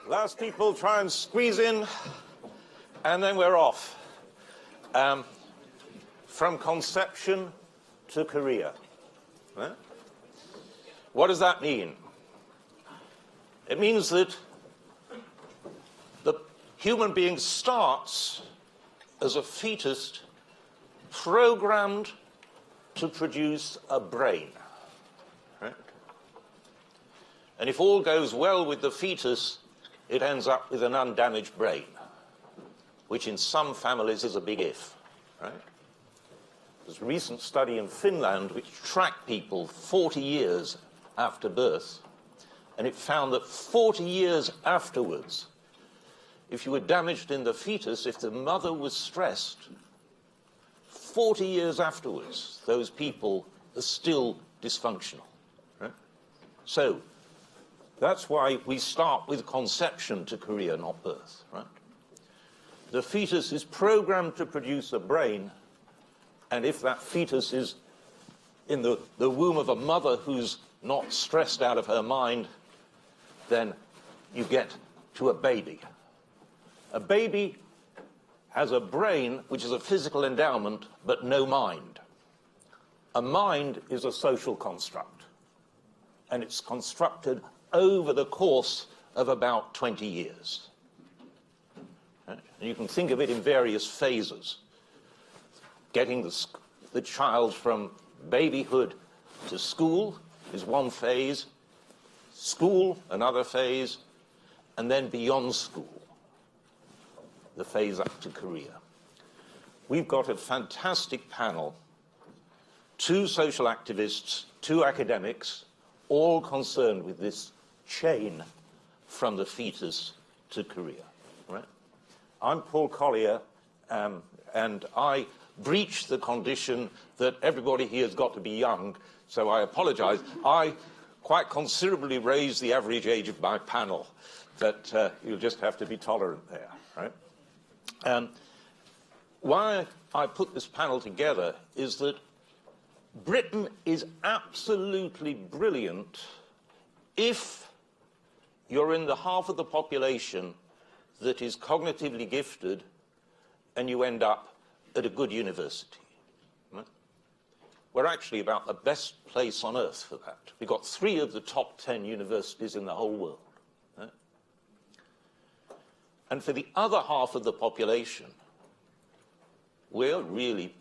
Last people try and squeeze in, and then we're off. From conception to career. Right? What does that mean? It means that the human being starts as a fetus programmed to produce a brain. Right? And if all goes well with the fetus, it ends up with an undamaged brain, which in some families is a big if. Right? There's a recent study in Finland which tracked people 40 years after birth, and it found that 40 years afterwards, if you were damaged in the fetus, if the mother was stressed, 40 years afterwards, those people are still dysfunctional. Right? So that's why we start with conception to career, not birth. Right? The fetus is programmed to produce a brain, and if that fetus is in the womb of a mother who's not stressed out of her mind, then you get to a baby. A baby has a brain, which is a physical endowment, but no mind. A mind is a social construct, and it's constructed over the course of about 20 years. And you can think of it in various phases. Getting the child from babyhood to school is one phase, school another phase, and then beyond school, the phase up to career. We've got a fantastic panel, 2 social activists, 2 academics, all concerned with this chain from the fetus to career. Right? I'm Paul Collier, and I breach the condition that everybody here has got to be young, so I apologize. I quite considerably raised the average age of my panel, but you'll just have to be tolerant there, right? Why I put this panel together is that Britain is absolutely brilliant if you're in the half of the population that is cognitively gifted and you end up at a good university. Right? We're actually about the best place on earth for that. We've got 3 of the top 10 universities in the whole world. Right? And for the other half of the population, we're really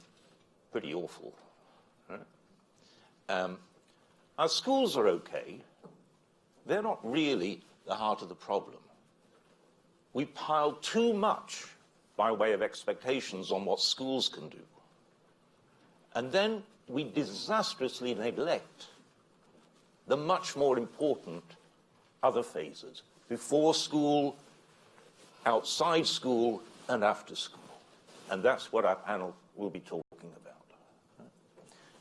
pretty awful. Right? Our schools are okay. They're not really the heart of the problem. We pile too much by way of expectations on what schools can do. And then we disastrously neglect the much more important other phases, before school, outside school, and after school. And that's what our panel will be talking about.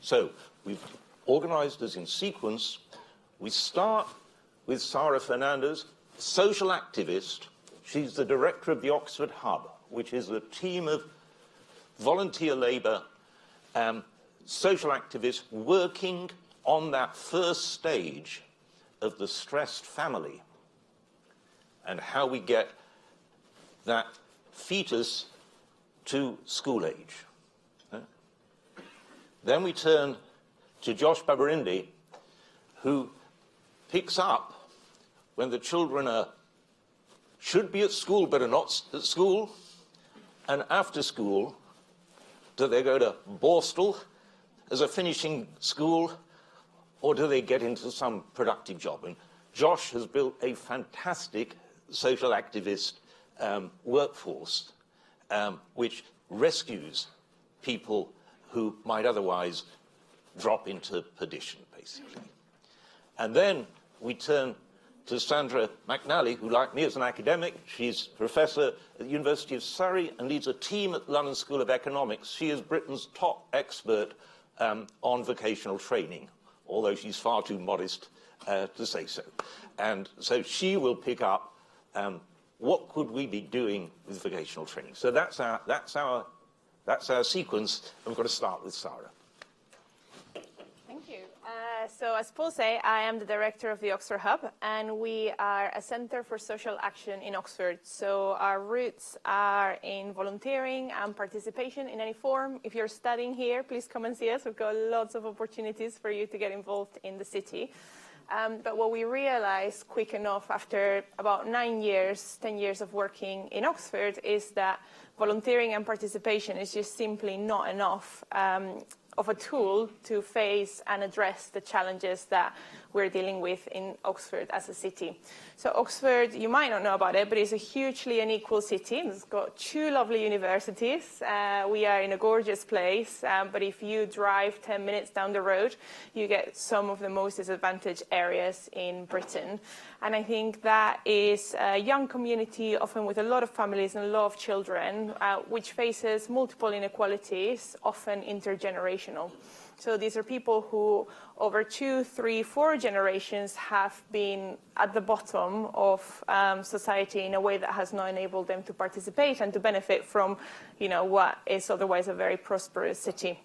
So we've organized as in sequence. We start with Sara Fernandez, social activist. She's the director of the Oxford Hub, which is a team of volunteer labour, social activists working on that first stage of the stressed family and how we get that fetus to school age. Then we turn to Josh Babarinde, who picks up when the children should be at school but are not at school, and after school, do they go to Borstal as a finishing school, or do they get into some productive job? And Josh has built a fantastic social activist workforce which rescues people who might otherwise drop into perdition, basically. And then we turn to Sandra McNally, who, like me, is an academic. She's professor at the University of Surrey and leads a team at the London School of Economics. She is Britain's top expert on vocational training, although she's far too modest to say so. And so she will pick up what could we be doing with vocational training. So that's our sequence, and we've got to start with Sara. Thank you. So as Paul said, I am the director of the Oxford Hub, and we are a centre for social action in Oxford. So our roots are in volunteering and participation in any form. If you're studying here, please come and see us. We've got lots of opportunities for you to get involved in the city. But what we realized quick enough after about 9 years, 10 years of working in Oxford is that volunteering and participation is just simply not enough of a tool to face and address the challenges that we're dealing with in Oxford as a city. So Oxford, you might not know about it, but it's a hugely unequal city. It's got 2 lovely universities. We are in a gorgeous place, but if you drive 10 minutes down the road, you get some of the most disadvantaged areas in Britain. And I think that is a young community, often with a lot of families and a lot of children, which faces multiple inequalities, often intergenerational. So these are people who over 2, 3, 4 generations have been at the bottom of society in a way that has not enabled them to participate and to benefit from, what is otherwise a very prosperous city.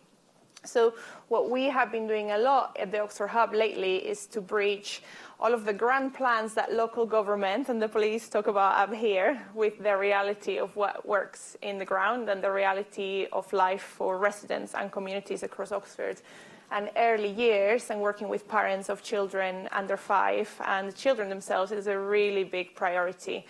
So what we have been doing a lot at the Oxford Hub lately is to bridge all of the grand plans that local government and the police talk about up here with the reality of what works in the ground and the reality of life for residents and communities across Oxford. And early years and working with parents of children under 5 and the children themselves is a really big priority.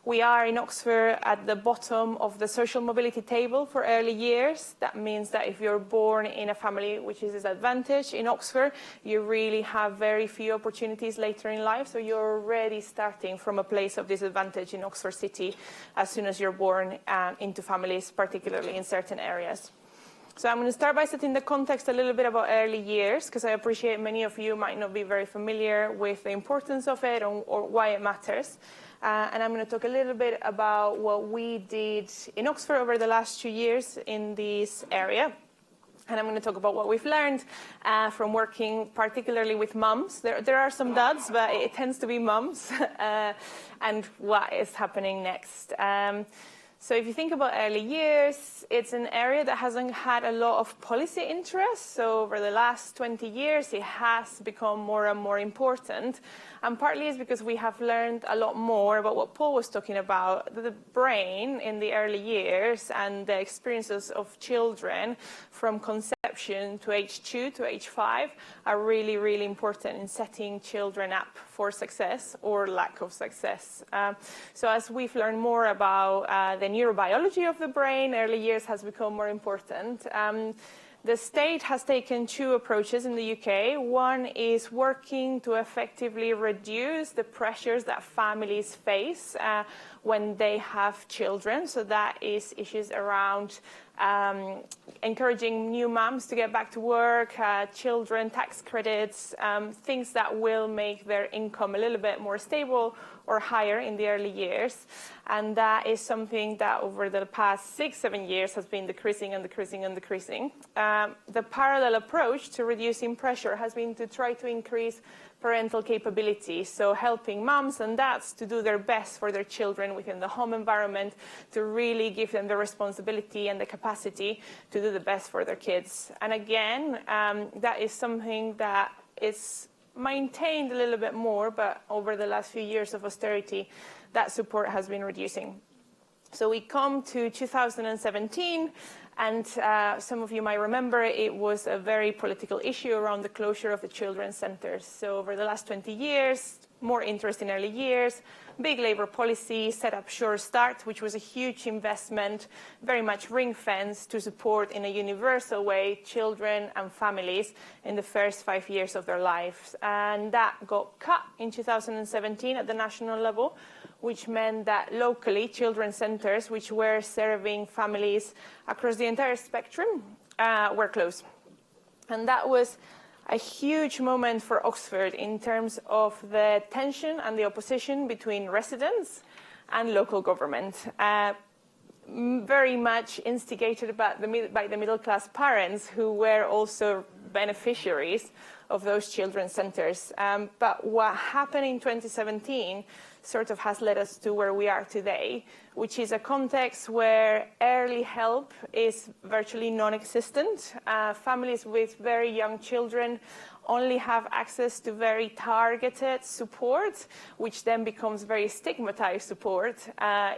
We are in Oxford at the bottom of the social mobility table for early years. That means that if you're born in a family which is disadvantaged in Oxford, you really have very few opportunities later in life. So you're already starting from a place of disadvantage in Oxford City as soon as you're born into families, particularly in certain areas. So I'm going to start by setting the context a little bit about early years, because I appreciate many of you might not be very familiar with the importance of it or why it matters. And I'm going to talk a little bit about what we did in Oxford over the last 2 years in this area. And I'm going to talk about what we've learned from working particularly with mums. There are some dads, but it tends to be mums, and what is happening next. So if you think about early years, it's an area that hasn't had a lot of policy interest. So over the last 20 years, it has become more and more important. And partly it's because we have learned a lot more about what Paul was talking about. The brain in the early years and the experiences of children from conception to age 2 to age 5 are really, really important in setting children up for success or lack of success. So as we've learned more about the neurobiology of the brain, early years has become more important. The state has taken 2 approaches in the UK. One is working to effectively reduce the pressures that families face when they have children. So that is issues around encouraging new moms to get back to work, children tax credits, things that will make their income a little bit more stable or higher in the early years. And that is something that over the past 6-7 years has been decreasing and decreasing and decreasing. The parallel approach to reducing pressure has been to try to increase parental capability, so helping moms and dads to do their best for their children within the home environment, to really give them the responsibility and the capacity to do the best for their kids. And again, that is something that is maintained a little bit more, but over the last few years of austerity, that support has been reducing. So we come to 2017, and some of you might remember it was a very political issue around the closure of the children's centres. So over the last 20 years, more interest in early years, big Labour policy, set up Sure Start, which was a huge investment, very much ring-fenced to support in a universal way children and families in the first 5 years of their lives. And that got cut in 2017 at the national level, which meant that locally children's centres, which were serving families across the entire spectrum, were closed. And that was a huge moment for Oxford in terms of the tension and the opposition between residents and local government. Very much instigated by the middle-class parents who were also beneficiaries of those children's centers. But what happened in 2017 sort of has led us to where we are today, which is a context where early help is virtually non-existent. Families with very young children only have access to very targeted support, which then becomes very stigmatized support.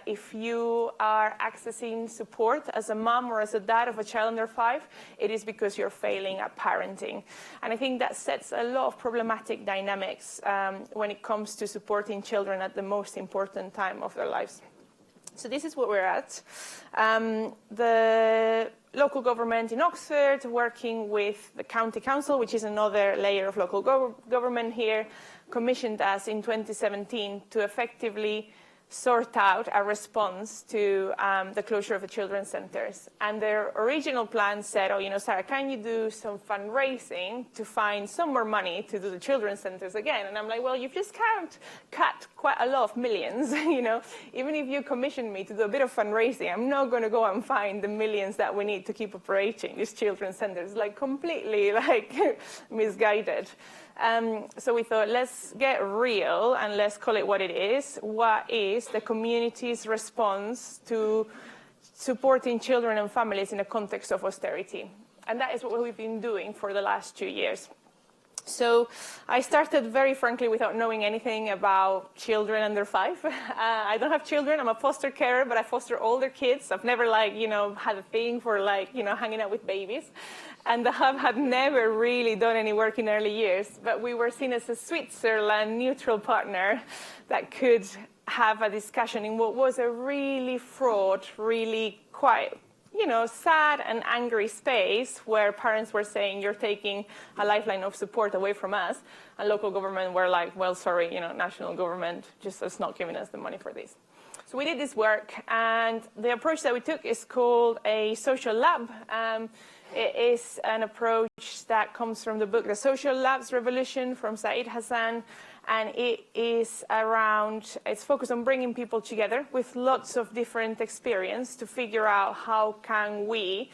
If you are accessing support as a mom or as a dad of a child under 5, it is because you're failing at parenting. And I think that sets a lot of problematic dynamics when it comes to supporting children at the most important time of their lives. So this is what we're at. The local government in Oxford, working with the county council, which is another layer of local government here, commissioned us in 2017 to effectively sort out a response to the closure of the children's centers. And their original plan said, oh, Sarah, can you do some fundraising to find some more money to do the children's centers again? And I'm like, well, you've just cut quite a lot of millions, Even if you commission me to do a bit of fundraising, I'm not going to go and find the millions that we need to keep operating these children's centers, completely misguided. So we thought, let's get real and let's call it what it is. What is the community's response to supporting children and families in a context of austerity? And that is what we've been doing for the last 2 years. So I started very frankly without knowing anything about children under 5. I don't have children. I'm a foster carer, but I foster older kids. I've never had a thing for hanging out with babies. And the hub had never really done any work in early years, but we were seen as a Switzerland neutral partner that could have a discussion in what was a really fraught, really quite sad and angry space where parents were saying, you're taking a lifeline of support away from us. And local government were like, well, sorry, national government just is not giving us the money for this. So we did this work, and the approach that we took is called a social lab. It is an approach that comes from the book The Social Labs Revolution from Saeed Hassan, and it's focused on bringing people together with lots of different experience to figure out how can we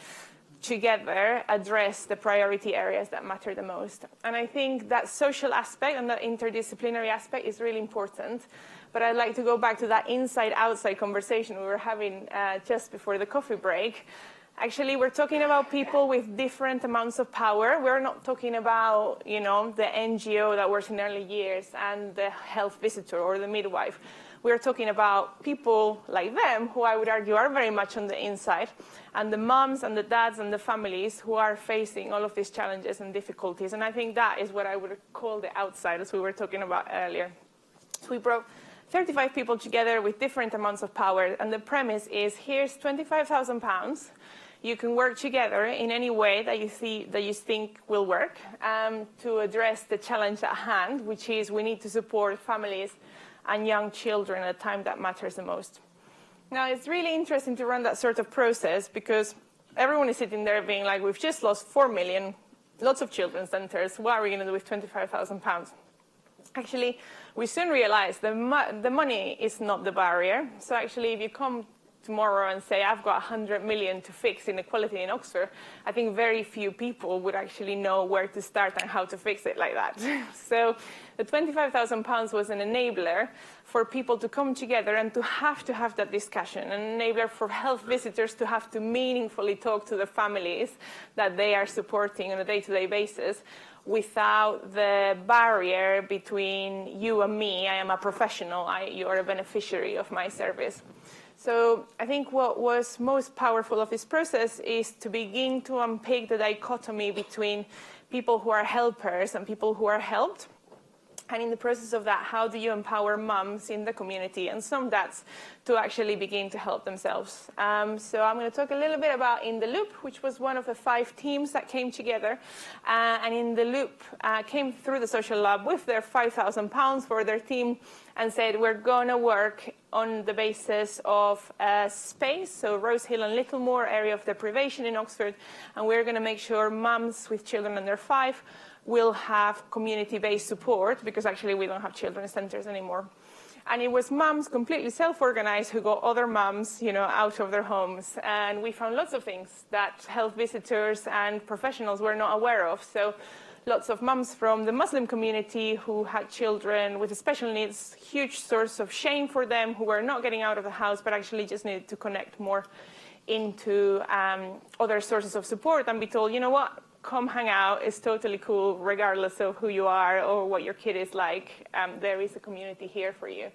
together address the priority areas that matter the most. And I think that social aspect and that interdisciplinary aspect is really important. But I'd like to go back to that inside-outside conversation we were having just before the coffee break. Actually, we're talking about people with different amounts of power. We're not talking about, the NGO that works in early years and the health visitor or the midwife. We're talking about people like them who I would argue are very much on the inside, and the moms and the dads and the families who are facing all of these challenges and difficulties. And I think that is what I would call the outside, as we were talking about earlier. So we brought 35 people together with different amounts of power, and the premise is, here's £25,000. You can work together in any way that you think will work to address the challenge at hand, which is we need to support families and young children at a time that matters the most. Now, it's really interesting to run that sort of process because everyone is sitting there being like, we've just lost 4 million, lots of children's centers. What are we going to do with £25,000? Actually, we soon realized the money is not the barrier. So actually, if you come tomorrow and say, I've got 100 million to fix inequality in Oxford, I think very few people would actually know where to start and how to fix it like that. So the £25,000 was an enabler for people to come together and to have that discussion, an enabler for health visitors to have to meaningfully talk to the families that they are supporting on a day-to-day basis without the barrier between you and me. I am a professional, you are a beneficiary of my service. So I think what was most powerful of this process is to begin to unpick the dichotomy between people who are helpers and people who are helped. And in the process of that, how do you empower mums in the community and some dads to actually begin to help themselves? So I'm going to talk a little bit about In the Loop, which was one of the 5 teams that came together. And In the Loop came through the social lab with their £5,000 for their team and said, we're going to work on the basis of space, so Rose Hill and Littlemore, area of deprivation in Oxford, and we're going to make sure mums with children under 5 will have community-based support, because actually we don't have children's centers anymore. And it was mums completely self-organized who got other mums, out of their homes. And we found lots of things that health visitors and professionals were not aware of. So lots of mums from the Muslim community who had children with special needs, huge source of shame for them, who were not getting out of the house, but actually just needed to connect more into other sources of support and be told, you know what, come hang out, it's totally cool, regardless of who you are or what your kid is like. There is a community here for you.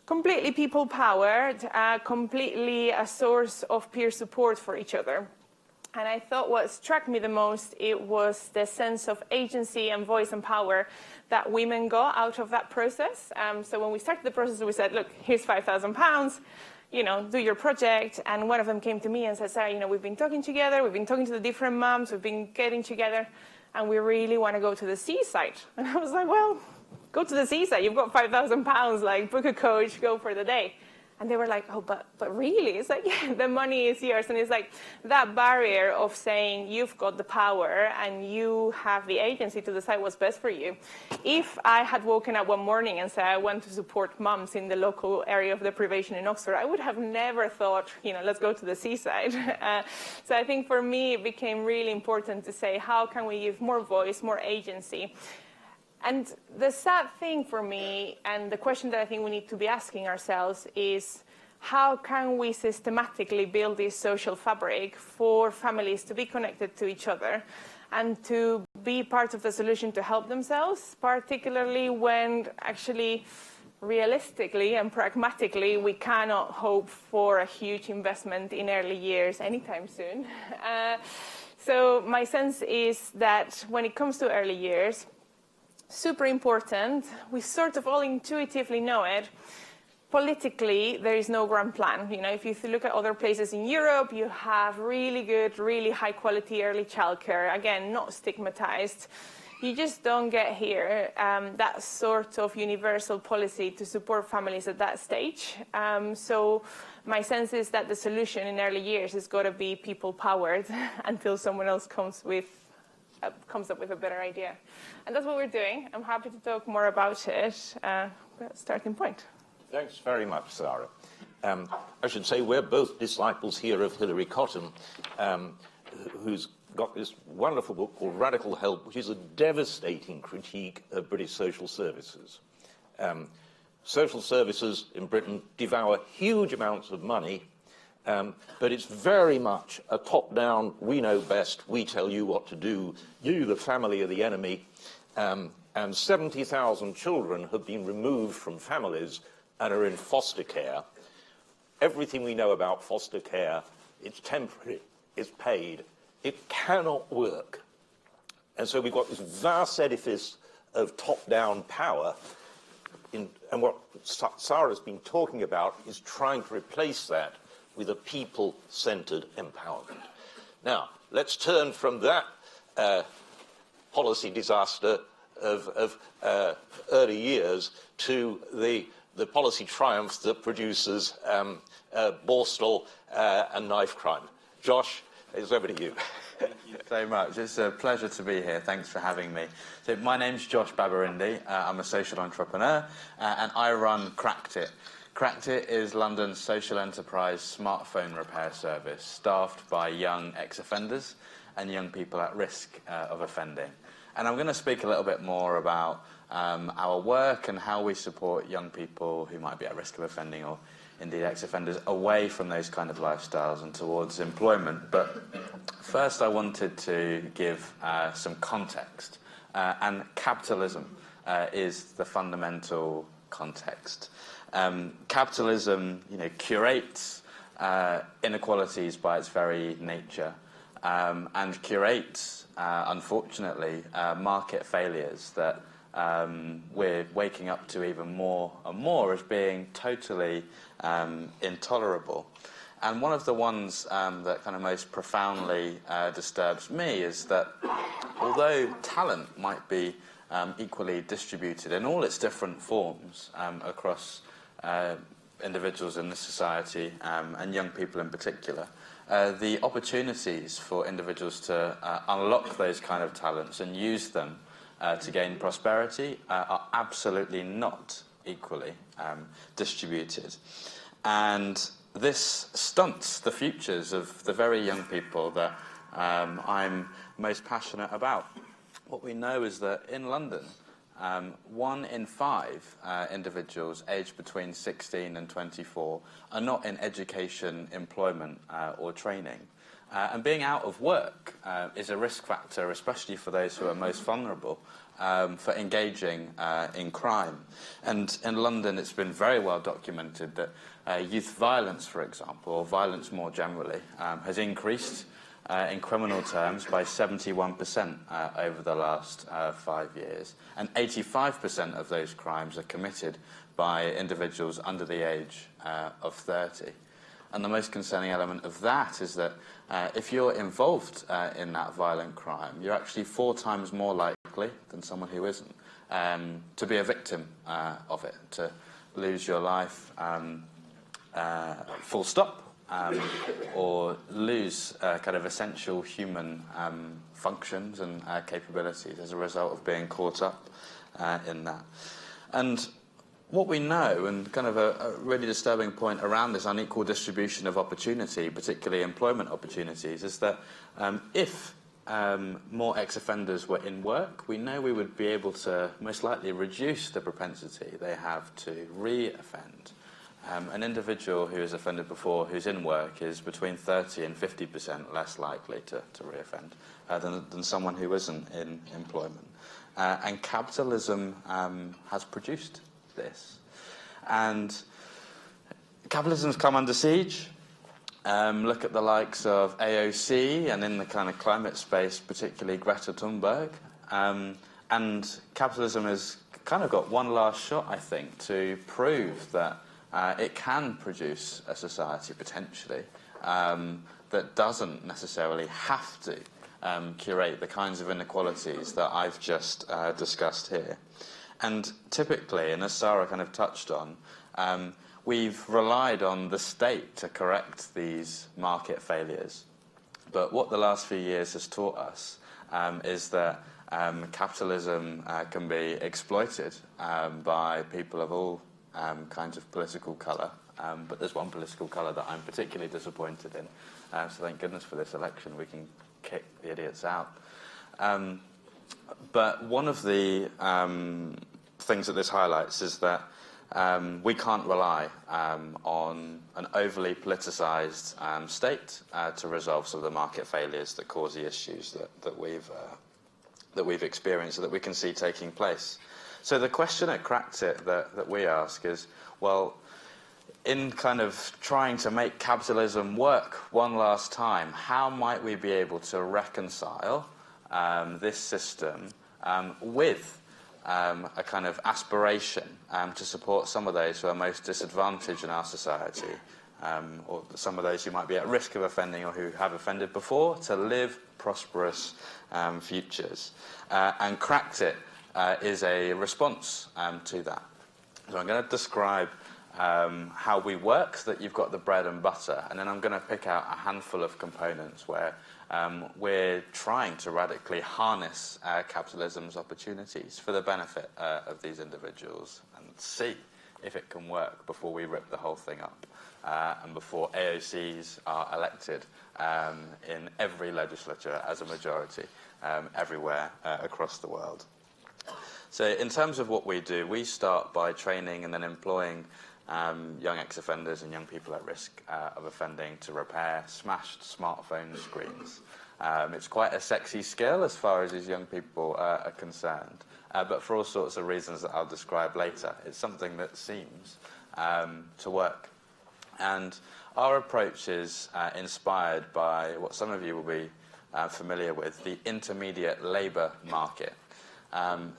Completely people-powered, completely a source of peer support for each other. And I thought what struck me the most, it was the sense of agency and voice and power that women got out of that process. So when we started the process, we said, look, here's £5,000, you know, do your project. And one of them came to me and said, Sarah, you know, we've been talking together, we've been talking to the different moms, we've been getting together, and we really want to go to the seaside. And I was like, well, go to the seaside, you've got £5,000, like, book a coach, go for the day. And they were like, oh, but really? It's like, yeah, the money is yours. And it's like that barrier of saying you've got the power and you have the agency to decide what's best for you. If I had woken up one morning and said I want to support mums in the local area of deprivation in Oxford, I would have never thought, you know, let's go to the seaside. So I think for me it became really important to say, how can we give more voice, more agency? And the sad thing for me, and the question that I think we need to be asking ourselves is, how can we systematically build this social fabric for families to be connected to each other and to be part of the solution to help themselves, particularly when actually realistically and pragmatically we cannot hope for a huge investment in early years anytime soon. So my sense is that when it comes to early years, super important, we sort of all intuitively know it. Politically, there is no grand plan. You know, if you look at other places in Europe, you have really good, really high quality early childcare. Again, not stigmatized. You just don't get here that sort of universal policy to support families at that stage. So my sense is that the solution in early years has got to be people-powered until someone else comes up with a better idea. And that's what we're doing. I'm happy to talk more about it. Starting point. Thanks very much, Sarah. I should say we're both disciples here of Hilary Cotton, who's got this wonderful book called Radical Help, which is a devastating critique of British social services. Social services in Britain devour huge amounts of money, but it's very much a top-down, we know best, we tell you what to do, you, the family, are the enemy, and 70,000 children have been removed from families and are in foster care. Everything we know about foster care, it's temporary, it's paid, it cannot work. And so we've got this vast edifice of top-down power, and what Sarah's been talking about is trying to replace that with a people-centered empowerment. Now, let's turn from that policy disaster of early years to the policy triumph that produces Borstal and knife crime. Josh, it's over to you. Thank you so much. It's a pleasure to be here. Thanks for having me. So my name's Josh Babarinde. I'm a social entrepreneur, and I run CrackTit. CrackTit is London's social enterprise smartphone repair service, staffed by young ex-offenders and young people at risk of offending. And I'm going to speak a little bit more about our work and how we support young people who might be at risk of offending, or indeed ex-offenders, away from those kind of lifestyles and towards employment. But first I wanted to give some context. And capitalism is the fundamental context. Capitalism, curates inequalities by its very nature, and curates, unfortunately, market failures that we're waking up to even more and more as being totally intolerable. And one of the ones that kind of most profoundly disturbs me is that although talent might be equally distributed in all its different forms across individuals in this society, and young people in particular, the opportunities for individuals to unlock those kind of talents and use them to gain prosperity are absolutely not equally distributed. And this stunts the futures of the very young people that I'm most passionate about. what we know is that in London, 1 in 5 individuals aged between 16 and 24 are not in education, employment, or training. And being out of work is a risk factor, especially for those who are most vulnerable, for engaging in crime. And in London, it's been very well documented that youth violence, for example, or violence more generally, has increased in criminal terms by 71% over the last 5 years. And 85% of those crimes are committed by individuals under the age of 30. And the most concerning element of that is that if you're involved in that violent crime, you're actually 4 times more likely than someone who isn't to be a victim of it, to lose your life full stop, or lose kind of essential human functions and capabilities as a result of being caught up in that. And what we know, and kind of a really disturbing point around this unequal distribution of opportunity, particularly employment opportunities, is that if more ex-offenders were in work, we know we would be able to most likely reduce the propensity they have to re-offend. An individual who has offended before who's in work is between 30 and 50% less likely to re-offend than someone who isn't in employment. And capitalism has produced this. And capitalism's come under siege. Look at the likes of AOC, and in the kind of climate space, particularly Greta Thunberg. And capitalism has kind of got one last shot, I think, to prove that it can produce a society, potentially, that doesn't necessarily have to curate the kinds of inequalities that I've just discussed here. And typically, and as Sara kind of touched on, we've relied on the state to correct these market failures. But what the last few years has taught us is that capitalism can be exploited by people of all kinds of political colour. But there's one political colour that I'm particularly disappointed in. So thank goodness for this election, we can kick the idiots out. But one of the things that this highlights is that we can't rely on an overly politicised state to resolve some of the market failures that cause the issues that we've experienced, and that we can see taking place. So the question at Cracked It that we ask is, well, in kind of trying to make capitalism work one last time, how might we be able to reconcile this system with a kind of aspiration to support some of those who are most disadvantaged in our society, or some of those who might be at risk of offending or who have offended before, to live prosperous futures. And Cracked It is a response to that. So I'm going to describe how we work, so that you've got the bread and butter, and then I'm going to pick out a handful of components where we're trying to radically harness capitalism's opportunities for the benefit of these individuals, and see if it can work before we rip the whole thing up, and before AOCs are elected in every legislature as a majority everywhere across the world. So in terms of what we do, we start by training and then employing young ex-offenders and young people at risk of offending to repair smashed smartphone screens. It's quite a sexy skill as far as these young people are concerned, but for all sorts of reasons that I'll describe later, it's something that seems to work. And our approach is inspired by what some of you will be familiar with, the intermediate labour market.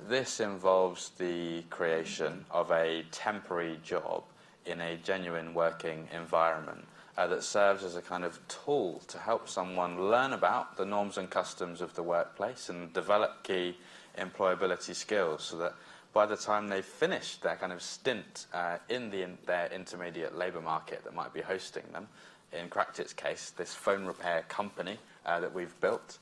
This involves the creation of a temporary job in a genuine working environment that serves as a kind of tool to help someone learn about the norms and customs of the workplace and develop key employability skills, so that by the time they've finished their kind of stint in their intermediate labour market that might be hosting them, in Cracked It's case, this phone repair company that we've built,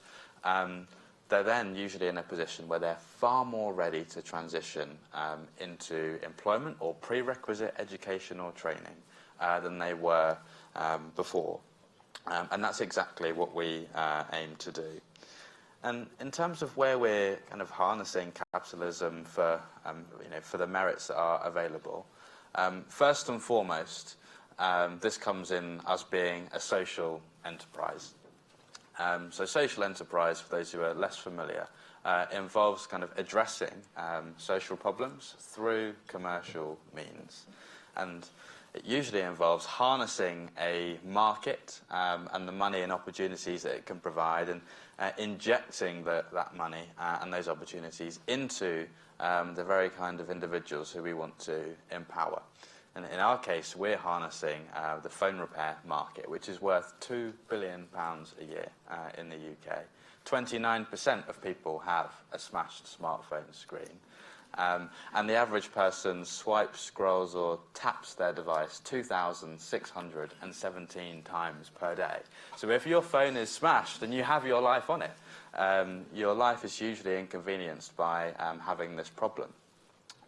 they're then usually in a position where they're far more ready to transition into employment or prerequisite education or training than they were before. And that's exactly what we aim to do. And in terms of where we're kind of harnessing capitalism for, for the merits that are available, first and foremost, this comes in us being a social enterprise. So social enterprise, for those who are less familiar, involves kind of addressing social problems through commercial means. And it usually involves harnessing a market and the money and opportunities that it can provide, and injecting that money and those opportunities into the very kind of individuals who we want to empower. And in our case, we're harnessing the phone repair market, which is worth £2 billion a year in the UK. 29% of people have a smashed smartphone screen. And the average person swipes, scrolls, or taps their device 2,617 times per day. So if your phone is smashed and you have your life on it, your life is hugely inconvenienced by having this problem.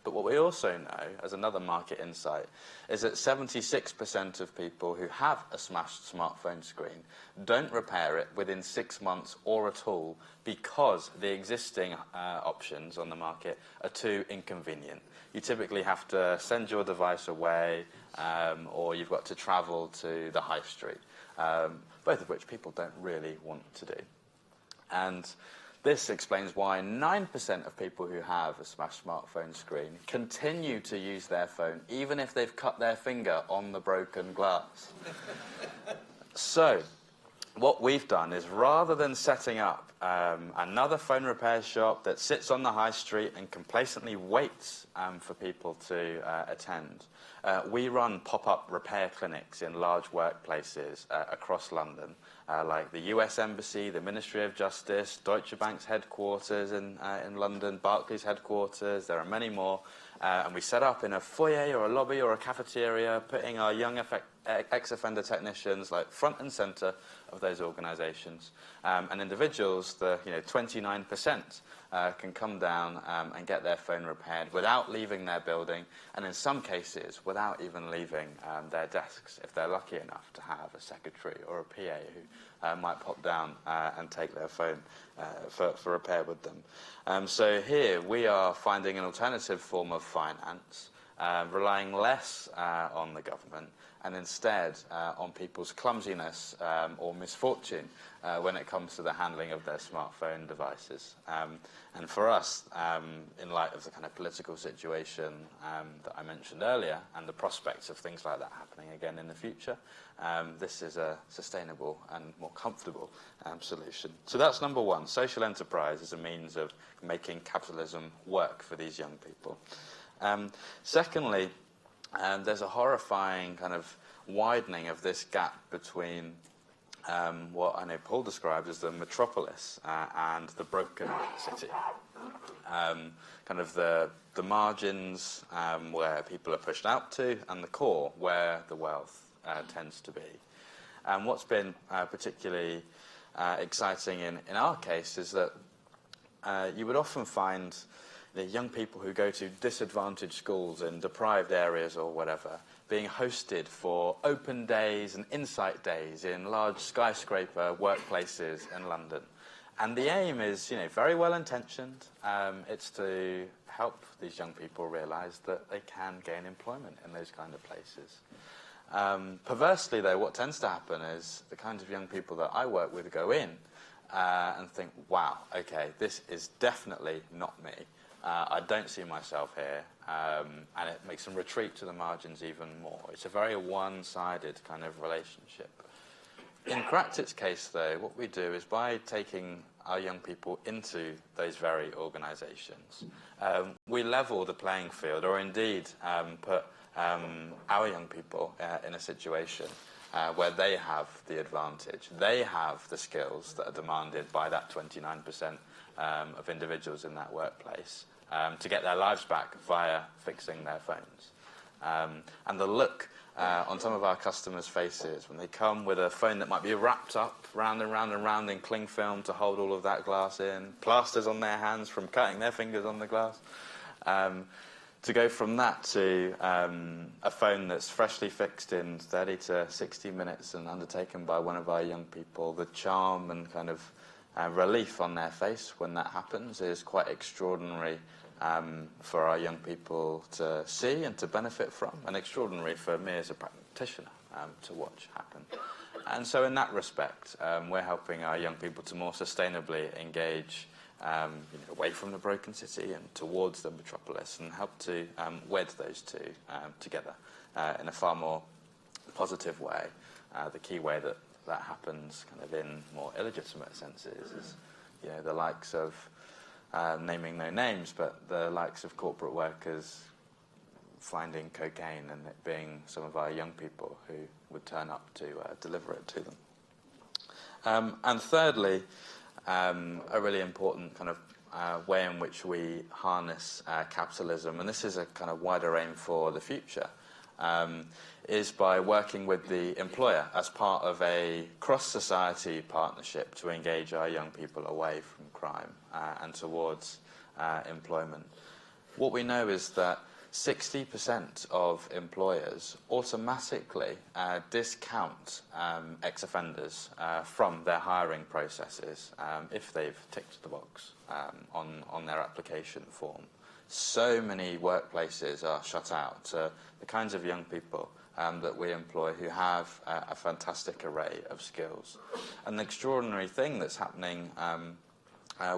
But what we also know, as another market insight, is that 76% of people who have a smashed smartphone screen don't repair it within 6 months or at all, because the existing options on the market are too inconvenient. You typically have to send your device away, or you've got to travel to the high street, both of which people don't really want to do. And this explains why 9% of people who have a smashed smartphone screen continue to use their phone, even if they've cut their finger on the broken glass. So, what we've done is, rather than setting up another phone repair shop that sits on the high street and complacently waits for people to attend, we run pop-up repair clinics in large workplaces across London, like the US Embassy, the Ministry of Justice, Deutsche Bank's headquarters in London, Barclays headquarters. There are many more. And we set up in a foyer or a lobby or a cafeteria, putting our young ex-offender technicians like front and centre of those organisations. And individuals, the 29%, can come down and get their phone repaired without leaving their building, and in some cases without even leaving their desks, if they're lucky enough to have a secretary or a PA who might pop down and take their phone for repair with them. So here we are finding an alternative form of finance, relying less on the government and instead on people's clumsiness or misfortune when it comes to the handling of their smartphone devices. And for us, in light of the kind of political situation that I mentioned earlier and the prospects of things like that happening again in the future, this is a sustainable and more comfortable solution. So that's number one. Social enterprise is a means of making capitalism work for these young people. Secondly, there's a horrifying kind of widening of this gap between what I know Paul described as the metropolis and the broken city. Kind of the margins where people are pushed out to, and the core where the wealth tends to be. And what's been particularly exciting in our case is that you would often find the young people who go to disadvantaged schools in deprived areas or whatever being hosted for open days and insight days in large skyscraper workplaces in London. And the aim is, very well intentioned. It's to help these young people realise that they can gain employment in those kind of places. Perversely, though, what tends to happen is the kinds of young people that I work with go in and think, wow, okay, this is definitely not me. I don't see myself here, and it makes them retreat to the margins even more. It's a very one-sided kind of relationship. In Crackit's case, though, what we do is, by taking our young people into those very organisations, we level the playing field, or indeed put our young people in a situation where they have the advantage. They have the skills that are demanded by that 29% of individuals in that workplace to get their lives back via fixing their phones. And the look on some of our customers' faces when they come with a phone that might be wrapped up round and round and round in cling film to hold all of that glass in, plasters on their hands from cutting their fingers on the glass, to go from that to a phone that's freshly fixed in 30 to 60 minutes and undertaken by one of our young people, the charm and kind of relief on their face when that happens is quite extraordinary for our young people to see and to benefit from, and extraordinary for me as a practitioner to watch happen. And so in that respect, we're helping our young people to more sustainably engage away from the broken city and towards the metropolis, and help to wed those two together in a far more positive way. The key way that happens kind of in more illegitimate senses is the likes of, naming no names, but the likes of corporate workers finding cocaine and it being some of our young people who would turn up to deliver it to them. And thirdly, a really important kind of way in which we harness capitalism, and this is a kind of wider aim for the future, is by working with the employer as part of a cross-society partnership to engage our young people away from crime and towards employment. What we know is that 60% of employers automatically discount ex-offenders from their hiring processes if they've ticked the box on their application form. So many workplaces are shut out to the kinds of young people that we employ who have a fantastic array of skills. And the extraordinary thing that's happening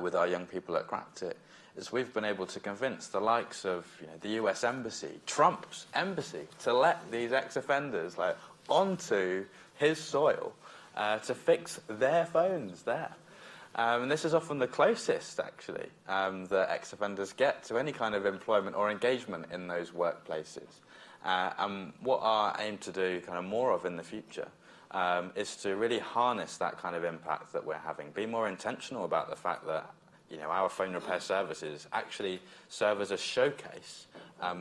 with our young people at Cractit is we've been able to convince the likes of the US Embassy, Trump's embassy, to let these ex-offenders onto his soil to fix their phones there. And this is often the closest, actually, that ex-offenders get to any kind of employment or engagement in those workplaces. And what our aim to do kind of more of in the future is to really harness that kind of impact that we're having, be more intentional about the fact that our phone repair services actually serve as a showcase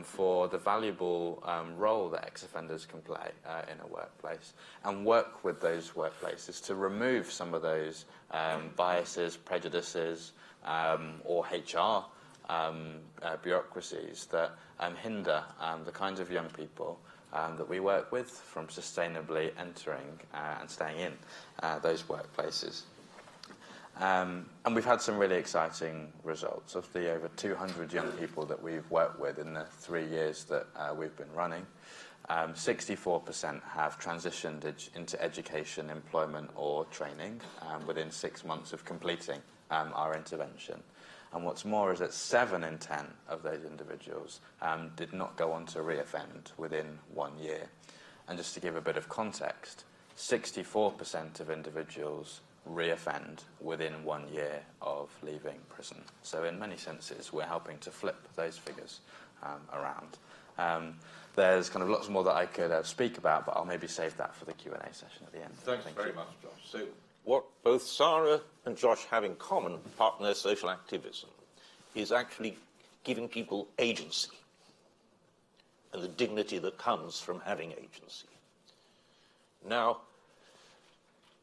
for the valuable role that ex-offenders can play in a workplace, and work with those workplaces to remove some of those biases, prejudices, or HR bureaucracies that hinder the kinds of young people that we work with from sustainably entering and staying in those workplaces. And we've had some really exciting results. Of the over 200 young people that we've worked with in the 3 years that we've been running, 64% have transitioned into education, employment or training within 6 months of completing our intervention. And what's more is that 7 in 10 of those individuals did not go on to reoffend within 1 year. And just to give a bit of context, 64% of individuals reoffend within 1 year of leaving prison. So in many senses, we're helping to flip those figures around. There's kind of lots more that I could speak about, but I'll maybe save that for the Q&A session at the end. Thanks very much, Josh. So what both Sara and Josh have in common, apart from their social activism, is actually giving people agency and the dignity that comes from having agency. Now,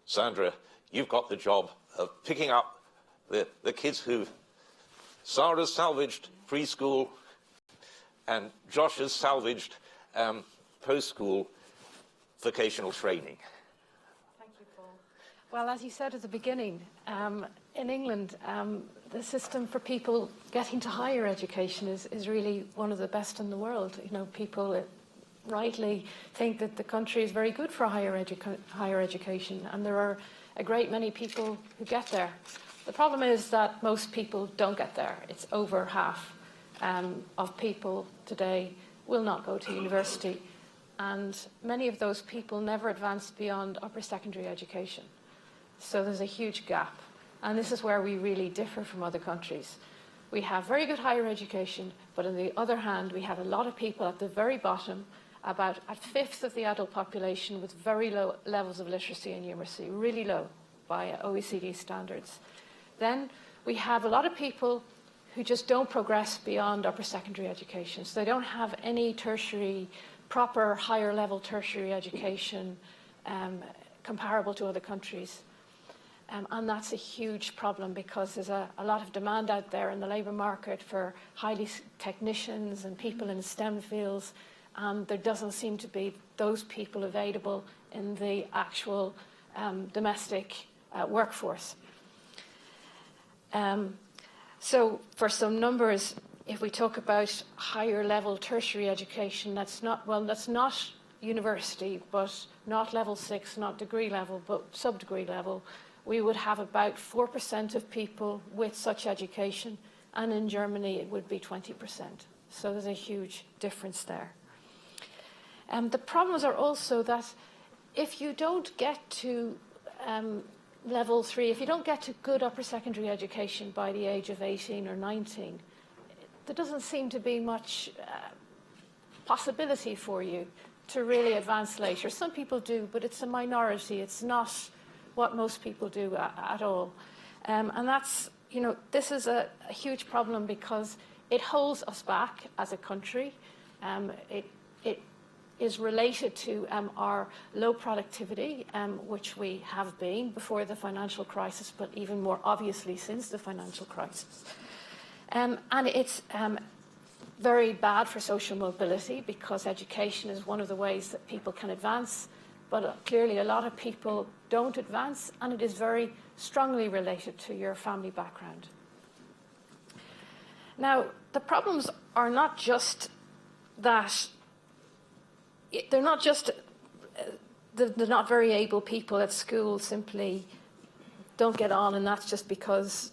Sandra, you've got the job of picking up the kids who Sara's salvaged preschool and Josh has salvaged post-school vocational training. Thank you, Paul. Well, as you said at the beginning, in England, the system for people getting to higher education is really one of the best in the world. People rightly think that the country is very good for higher education, and there are a great many people who get there. The problem is that most people don't get there. It's over half of people today will not go to university, and many of those people never advance beyond upper secondary education. So there's a huge gap, and this is where we really differ from other countries. We have very good higher education, but on the other hand, we have a lot of people at the very bottom, about a fifth of the adult population with very low levels of literacy and numeracy, really low by OECD standards. Then we have a lot of people who just don't progress beyond upper secondary education. So they don't have any proper higher level tertiary education comparable to other countries. And that's a huge problem because there's a lot of demand out there in the labour market for highly technicians and people in STEM fields. And there doesn't seem to be those people available in the actual domestic workforce. So for some numbers, if we talk about higher level tertiary education, that's not university, but not level 6, not degree level, but sub-degree level, we would have about 4% of people with such education, and in Germany it would be 20%. So there's a huge difference there. The problems are also that if you don't get to level 3, if you don't get to good upper secondary education by the age of 18 or 19, there doesn't seem to be much possibility for you to really advance later. Some people do, but it's a minority. It's not what most people do at all. And that's, this is a huge problem because it holds us back as a country. It is related to our low productivity, which we have been before the financial crisis, but even more obviously since the financial crisis. And it's very bad for social mobility because education is one of the ways that people can advance, but clearly a lot of people don't advance, and it is very strongly related to your family background. Now, the problems are not just that they're not just the not very able people at school simply don't get on, and that's just because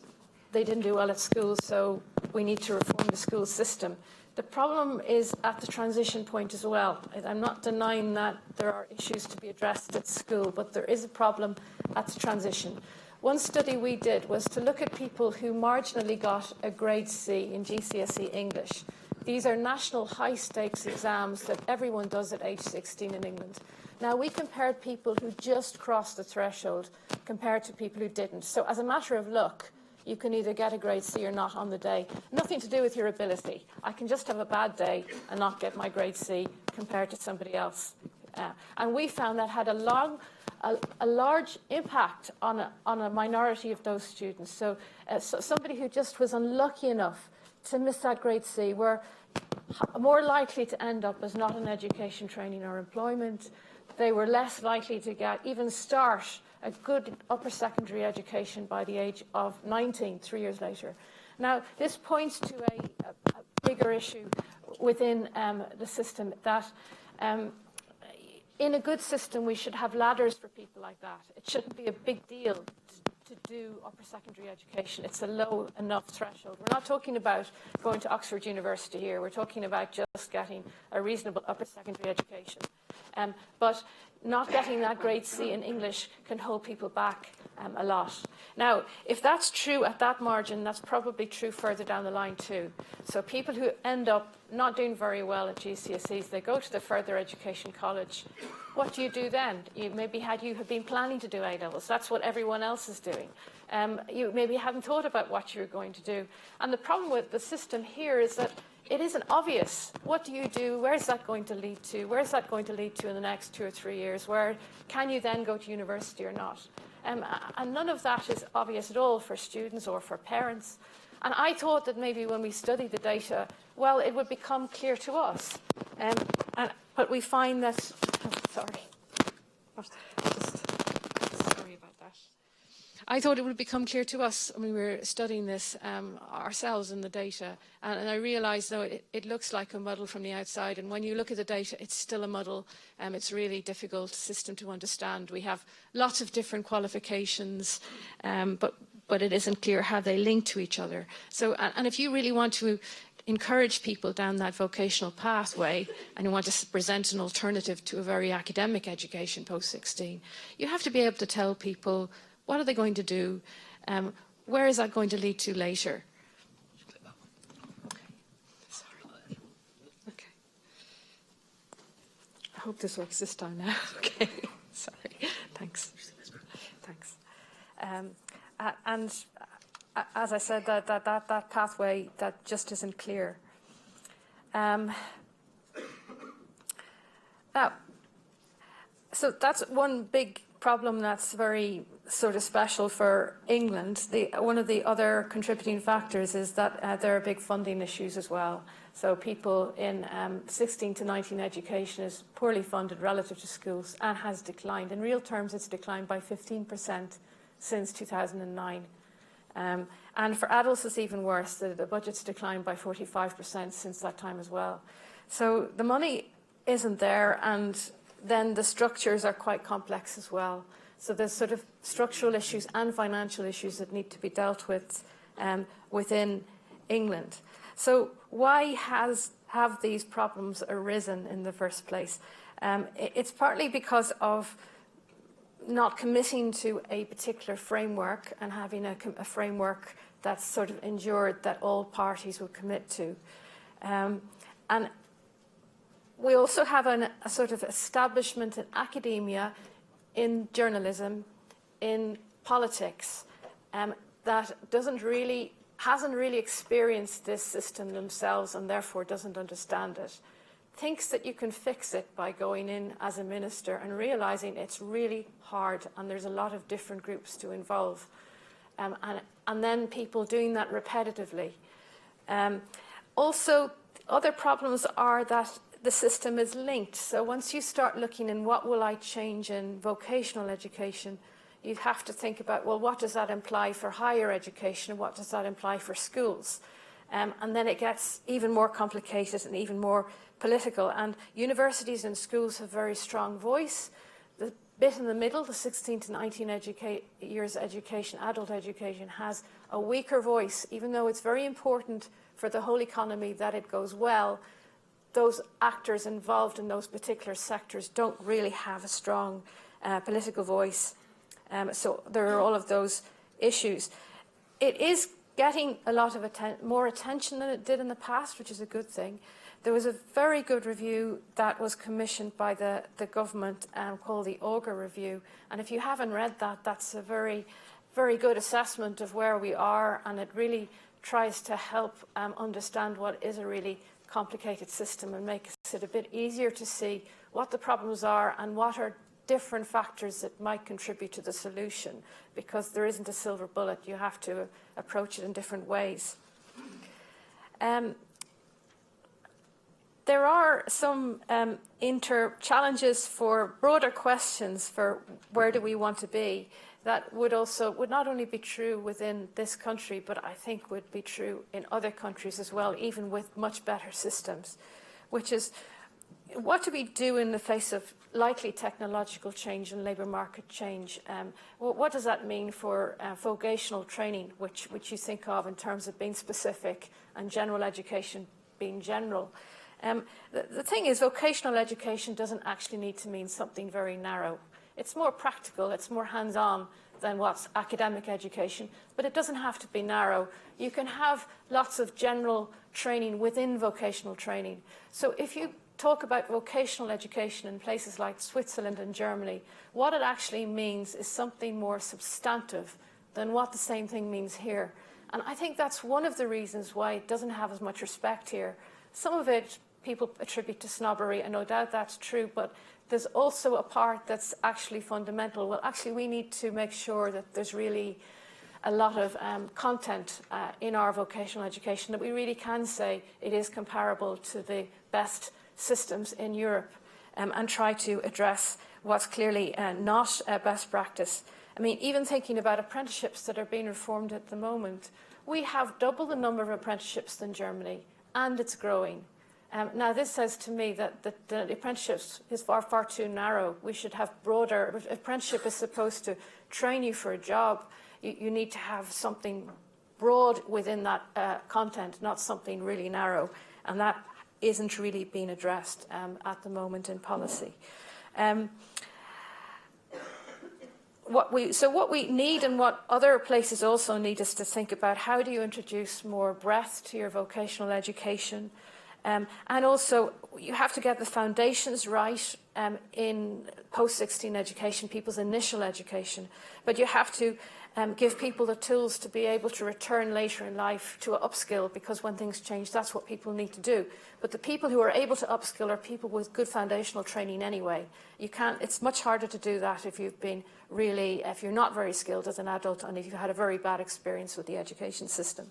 they didn't do well at school, so we need to reform the school system. The problem is at the transition point as well. I'm not denying that there are issues to be addressed at school, but there is a problem at the transition. One study we did was to look at people who marginally got a grade C in GCSE English. These are national high-stakes exams that everyone does at age 16 in England. Now, we compared people who just crossed the threshold compared to people who didn't. So as a matter of luck, you can either get a grade C or not on the day. Nothing to do with your ability. I can just have a bad day and not get my grade C compared to somebody else. And we found that had a large impact on a minority of those students. So somebody who just was unlucky enough to miss that grade C were more likely to end up as not in education, training or employment. They were less likely to even start a good upper secondary education by the age of 19, 3 years later. Now, this points to a bigger issue within the system that in a good system, we should have ladders for people like that. It shouldn't be a big deal to do upper secondary education. It's a low enough threshold. We're not talking about going to Oxford University here. We're talking about just getting a reasonable upper secondary education. But not getting that grade C in English can hold people back a lot. Now, if that's true at that margin, that's probably true further down the line too. So people who end up not doing very well at GCSEs, they go to the further education college. What do you do then? You have been planning to do A-levels. That's what everyone else is doing. You maybe hadn't thought about what you were going to do. And the problem with the system here is that it isn't obvious. What do you do? Where is that going to lead to? Where is that going to lead to in the next 2 or 3 years? Where can you then go to university or not? And none of that is obvious at all for students or for parents. And I thought that maybe when we study the data, well, it would become clear to us. But we find that, sorry about that. I thought it would become clear to us when we were studying this ourselves in the data. And I realised, though, it looks like a muddle from the outside. And when you look at the data, it's still a muddle. It's a really difficult system to understand. We have lots of different qualifications, but it isn't clear how they link to each other. So, and if you really want to encourage people down that vocational pathway and you want to present an alternative to a very academic education post-16, you have to be able to tell people what are they going to do, where is that going to lead to later. Okay, sorry. Okay. I hope this works this time now. Okay, sorry. Thanks. Thanks. And as I said, that pathway, that just isn't clear. Now, so that's one big problem that's very sort of special for England. One of the other contributing factors is that there are big funding issues as well. So people in 16 to 19 education is poorly funded relative to schools and has declined. In real terms, it's declined by 15% since 2009. And for adults, it's even worse. The budget's declined by 45% since that time as well. So the money isn't there, and then the structures are quite complex as well. So there's sort of structural issues and financial issues that need to be dealt with within England. So why have these problems arisen in the first place? It's partly because of not committing to a particular framework and having a framework that's sort of endured that all parties will commit to. And we also have a sort of establishment in academia, in journalism, in politics, that hasn't really experienced this system themselves and therefore doesn't understand it. Thinks that you can fix it by going in as a minister and realizing it's really hard and there's a lot of different groups to involve. And then people doing that repetitively. Also, other problems are that the system is linked. So once you start looking in what will I change in vocational education, you have to think about, well, what does that imply for higher education? What does that imply for schools? And then it gets even more complicated and even more political. And universities and schools have very strong voice. The bit in the middle, the 16 to 19 years education, adult education, has a weaker voice, even though it's very important for the whole economy that it goes well. Those actors involved in those particular sectors don't really have a strong political voice. So there are all of those issues. It is getting a lot of more attention than it did in the past, which is a good thing. There was a very good review that was commissioned by the government called the Auger Review. And if you haven't read that, that's a very, very good assessment of where we are. And it really tries to help understand what is a really complicated system and makes it a bit easier to see what the problems are and what are different factors that might contribute to the solution, because there isn't a silver bullet. You have to approach it in different ways. There are some challenges for broader questions for where do we want to be that would not only be true within this country, but I think would be true in other countries as well, even with much better systems, which is, what do we do in the face of likely technological change and labour market change? What does that mean for vocational training, which you think of in terms of being specific and general education being general? The thing is, vocational education doesn't actually need to mean something very narrow. It's more practical, it's more hands-on than what's academic education, but it doesn't have to be narrow. You can have lots of general training within vocational training. So if you talk about vocational education in places like Switzerland and Germany, what it actually means is something more substantive than what the same thing means here. And I think that's one of the reasons why it doesn't have as much respect here. Some of it people attribute to snobbery, and no doubt that's true, but there's also a part that's actually fundamental. Well, actually, we need to make sure that there's really a lot of content in our vocational education that we really can say it is comparable to the best systems in Europe, and try to address what's clearly not best practice. I mean, even thinking about apprenticeships that are being reformed at the moment, we have double the number of apprenticeships than Germany, and it's growing. Now, this says to me that the apprenticeship is far, far too narrow. We should have broader. Apprenticeship is supposed to train you for a job. You need to have something broad within that content, not something really narrow. And that isn't really being addressed at the moment in policy. What we need, and what other places also need, is to think about how do you introduce more breadth to your vocational education. And also, you have to get the foundations right in post-16 education, people's initial education. But you have to give people the tools to be able to return later in life to upskill, because when things change, that's what people need to do. But the people who are able to upskill are people with good foundational training anyway. It's much harder to do that if you're not very skilled as an adult and if you've had a very bad experience with the education system.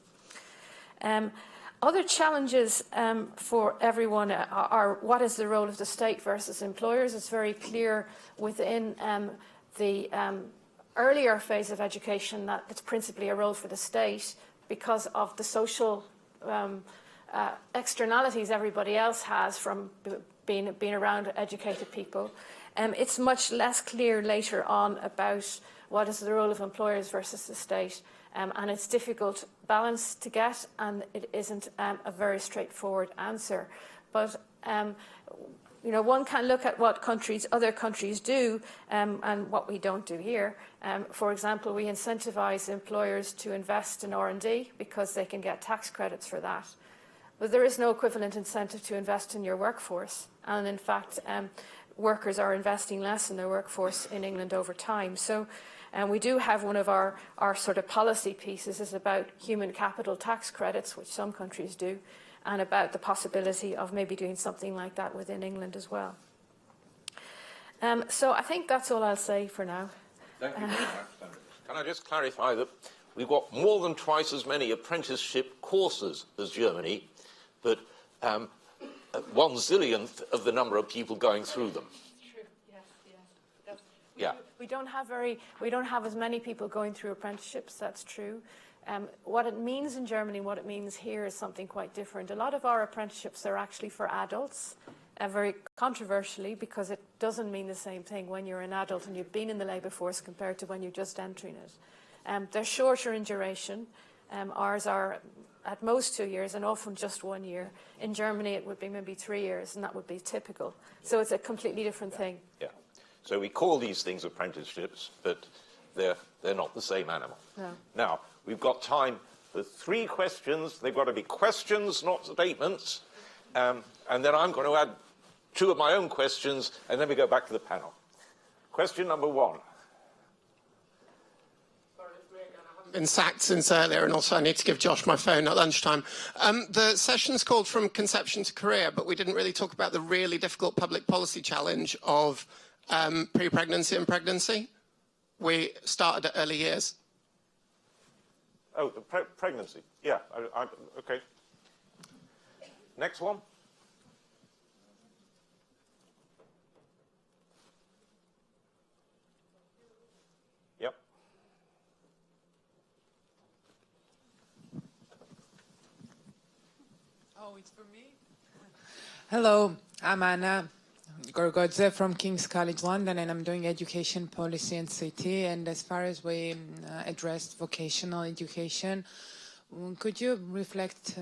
Other challenges for everyone are what is the role of the state versus employers. It's very clear within the earlier phase of education that it's principally a role for the state because of the social externalities everybody else has from being around educated people. It's much less clear later on about what is the role of employers versus the state, and it's difficult balance to get, and it isn't a very straightforward answer. But you know, one can look at what other countries do, and what we don't do here. For example, we incentivise employers to invest in R&D because they can get tax credits for that. But there is no equivalent incentive to invest in your workforce. And in fact, workers are investing less in their workforce in England over time. So we do have one of our sort of policy pieces is about human capital tax credits, which some countries do, and about the possibility of maybe doing something like that within England as well. So I think that's all I'll say for now. Thank you very much, Sandra. Can I just clarify that we've got more than twice as many apprenticeship courses as Germany, but 1/zillionth of the number of people going through them. True. Yes. We don't have as many people going through apprenticeships. That's true. What it means in Germany, what it means here is something quite different. A lot of our apprenticeships are actually for adults, very controversially, because it doesn't mean the same thing when you're an adult and you've been in the labour force compared to when you're just entering it. They're shorter in duration. Ours are at most 2 years and often just 1 year. In Germany, it would be maybe 3 years, and that would be typical. So it's a completely different thing. Yeah. So we call these things apprenticeships, but they're not the same animal. No. Now, we've got time for 3 questions. They've got to be questions, not statements. And then I'm going to add 2 of my own questions, and then we go back to the panel. Question number 1. Been sacked since earlier, and also I need to give Josh my phone at lunchtime. The session's called From Conception to Career, but we didn't really talk about the really difficult public policy challenge of pre-pregnancy and pregnancy. We started at early years. Oh, the pregnancy. Yeah, okay. Next one. Yep. Oh, it's for me? Hello, I'm Anna Gorgodze from King's College London, and I'm doing education policy and CT. And as far as we addressed vocational education, could you reflect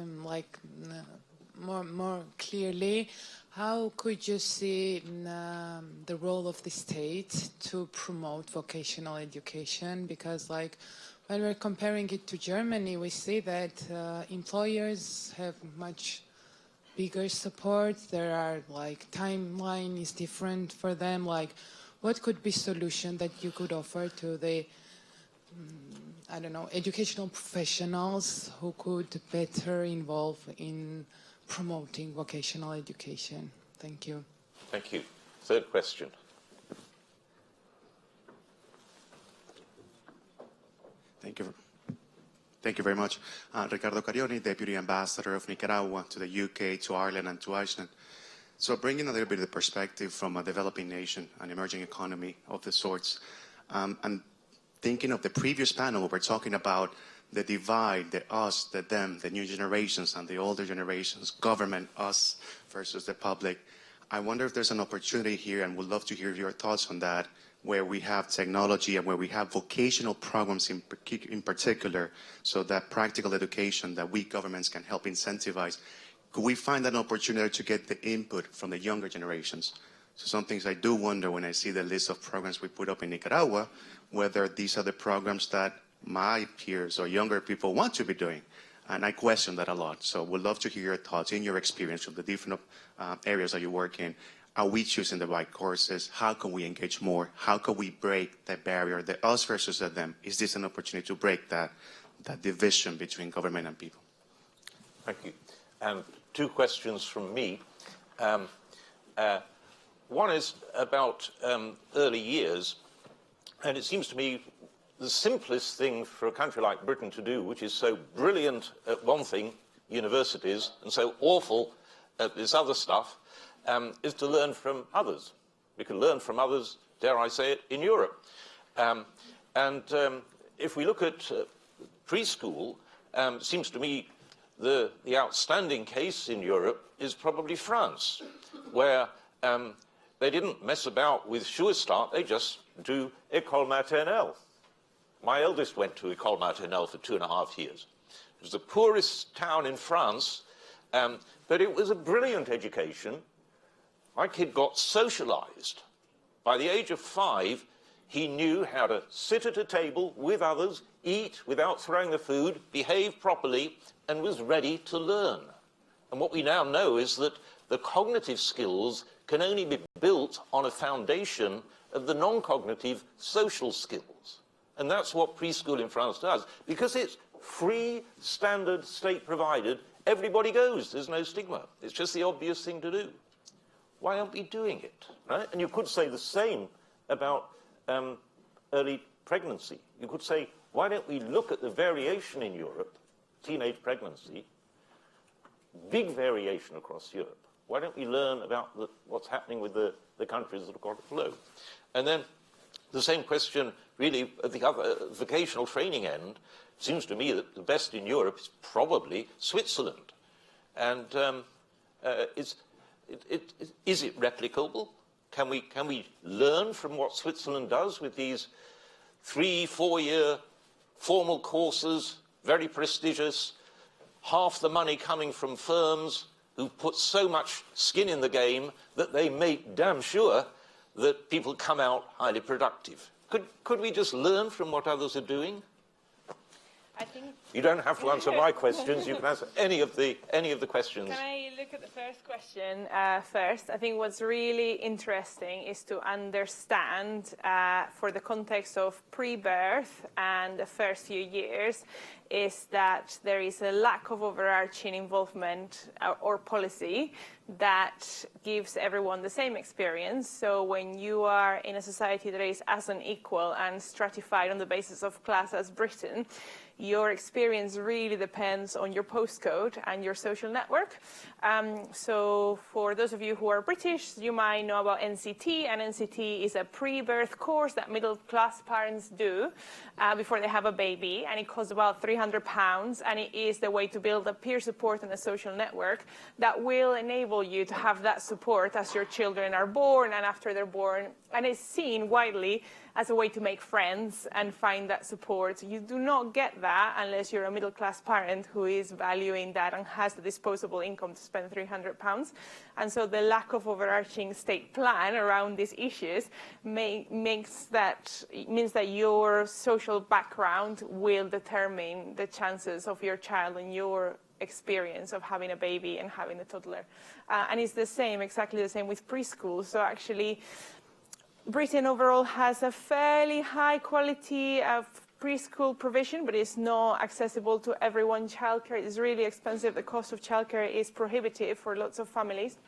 more clearly, how could you see the role of the state to promote vocational education? Because when we're comparing it to Germany, we see that employers have much bigger support. There are timeline is different for them. What could be solution that you could offer to the I don't know, educational professionals who could better involve in promoting vocational education? Thank you. Thank you. 3rd question. Thank you. Thank you very much. Ricardo Carioni, Deputy Ambassador of Nicaragua to the UK, to Ireland, and to Iceland. So bringing a little bit of the perspective from a developing nation, an emerging economy of the sorts, and thinking of the previous panel, we're talking about the divide, the us, the them, the new generations and the older generations, government, us versus the public. I wonder if there's an opportunity here, and would love to hear your thoughts on that, where we have technology and where we have vocational programs in particular, so that practical education that we governments can help incentivize. Could we find an opportunity to get the input from the younger generations? So some things I do wonder when I see the list of programs we put up in Nicaragua, whether these are the programs that my peers or younger people want to be doing. And I question that a lot. So we'd love to hear your thoughts in your experience of the different areas that you work in. Are we choosing the right courses? How can we engage more? How can we break the barrier, the us versus the them? Is this an opportunity to break that division between government and people? Thank you. And 2 questions from me. One is about early years, and it seems to me the simplest thing for a country like Britain to do, which is so brilliant at one thing, universities, and so awful at this other stuff, is to learn from others. We can learn from others, dare I say it, in Europe. And if we look at preschool, seems to me the outstanding case in Europe is probably France, where they didn't mess about with Sure Start, they just do École Maternelle. My eldest went to École Maternelle for 2.5 years. It was the poorest town in France, but it was a brilliant education. My kid got socialized. By the age of 5, he knew how to sit at a table with others, eat without throwing the food, behave properly, and was ready to learn. And what we now know is that the cognitive skills can only be built on a foundation of the non-cognitive social skills. And that's what preschool in France does. Because it's free, standard, state-provided, everybody goes. There's no stigma. It's just the obvious thing to do. Why aren't we doing it? Right? And you could say the same about early pregnancy. You could say, why don't we look at the variation in Europe, teenage pregnancy, big variation across Europe. Why don't we learn about what's happening with the countries that have got it low? And then the same question, really, at the other vocational training end, seems to me that the best in Europe is probably Switzerland. And is it replicable? Can we learn from what Switzerland does with these 3-4-year formal courses, very prestigious, half the money coming from firms who put so much skin in the game that they make damn sure that people come out highly productive? Could we just learn from what others are doing? I think you don't have to answer my questions. You can answer any of the questions. Can I look at the first question first? I think what's really interesting is to understand, for the context of pre-birth and the first few years, is that there is a lack of overarching involvement or policy that gives everyone the same experience. So when you are in a society that is as unequal and stratified on the basis of class as Britain, your experience really depends on your postcode and your social network. So for those of you who are British, you might know about NCT, and NCT is a pre-birth course that middle-class parents do before they have a baby, and it costs about £300, and it is the way to build a peer support and a social network that will enable you to have that support as your children are born and after they're born, and is seen widely as a way to make friends and find that support. You do not get that unless you're a middle-class parent who is valuing that and has the disposable income to spend £300. And so the lack of overarching state plan around these issues means that your social background will determine the chances of your child and your experience of having a baby and having a toddler. And it's exactly the same with preschool. So actually, Britain overall has a fairly high quality of preschool provision, but it's not accessible to everyone. Childcare is really expensive. The cost of childcare is prohibitive for lots of families.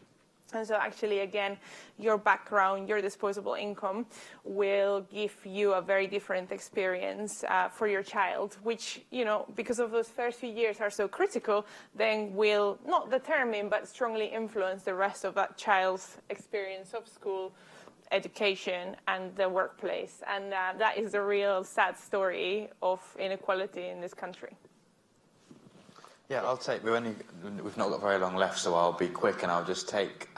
And so actually, again, your background, your disposable income will give you a very different experience for your child, which, because of those first few years are so critical, then will not determine, but strongly influence the rest of that child's experience of school, education, and the workplace. And that is the real sad story of inequality in this country. Yeah, I'll take, we've not got very long left, so I'll be quick, and I'll just take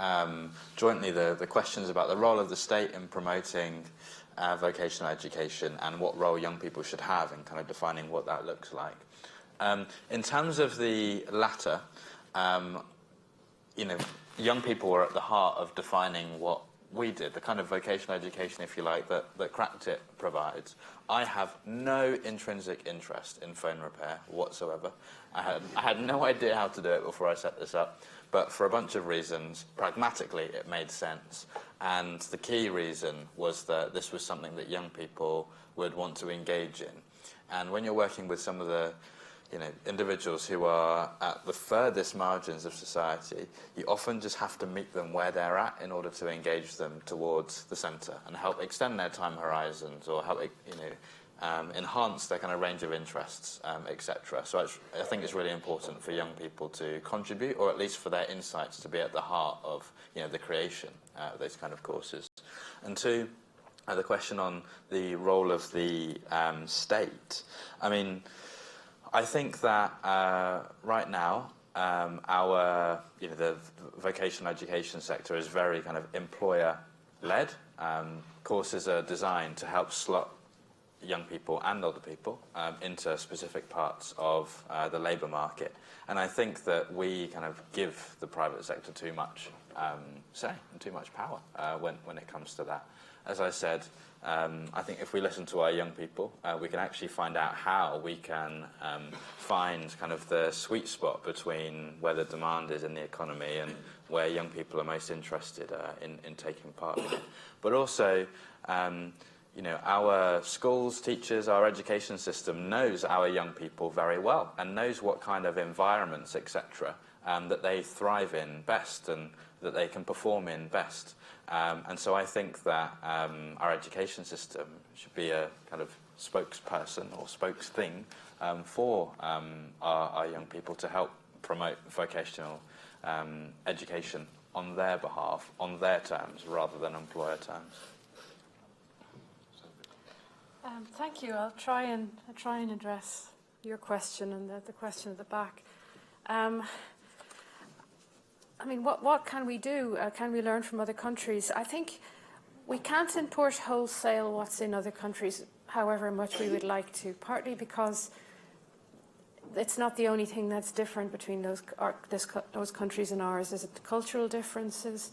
jointly the questions about the role of the state in promoting vocational education and what role young people should have in kind of defining what that looks like. In terms of the latter, young people were at the heart of defining what we did, the kind of vocational education, if you like, that Cracked It provides. I have no intrinsic interest in phone repair whatsoever. I had no idea how to do it before I set this up, but for a bunch of reasons, pragmatically, it made sense. And the key reason was that this was something that young people would want to engage in. And when you're working with some of the individuals who are at the furthest margins of society, you often just have to meet them where they're at in order to engage them towards the centre and help extend their time horizons or help enhance their kind of range of interests, etc. So I think it's really important for young people to contribute, or at least for their insights to be at the heart of the creation of those kind of courses. And two, the question on the role of the state. I mean, I think that right now the vocational education sector is very kind of employer-led. Courses are designed to help slot young people and older people into specific parts of the labour market. And I think that we kind of give the private sector too much say and too much power when it comes to that. As I said, I think if we listen to our young people, we can actually find out how we can find kind of the sweet spot between where the demand is in the economy and where young people are most interested in taking part in it. But also, you know, our schools, teachers, our education system knows our young people very well and knows what kind of environments, etc., that they thrive in best and that they can perform in best. And so I think that our education system should be a kind of spokesperson or spokesthing for our young people to help promote vocational education on their behalf, on their terms, rather than employer terms. Thank you. I'll try and address your question and the question at the back. I mean, what can we do? Can we learn from other countries? I think we can't import wholesale what's in other countries, however much we would like to, partly because it's not the only thing that's different between those countries and ours. There's cultural differences,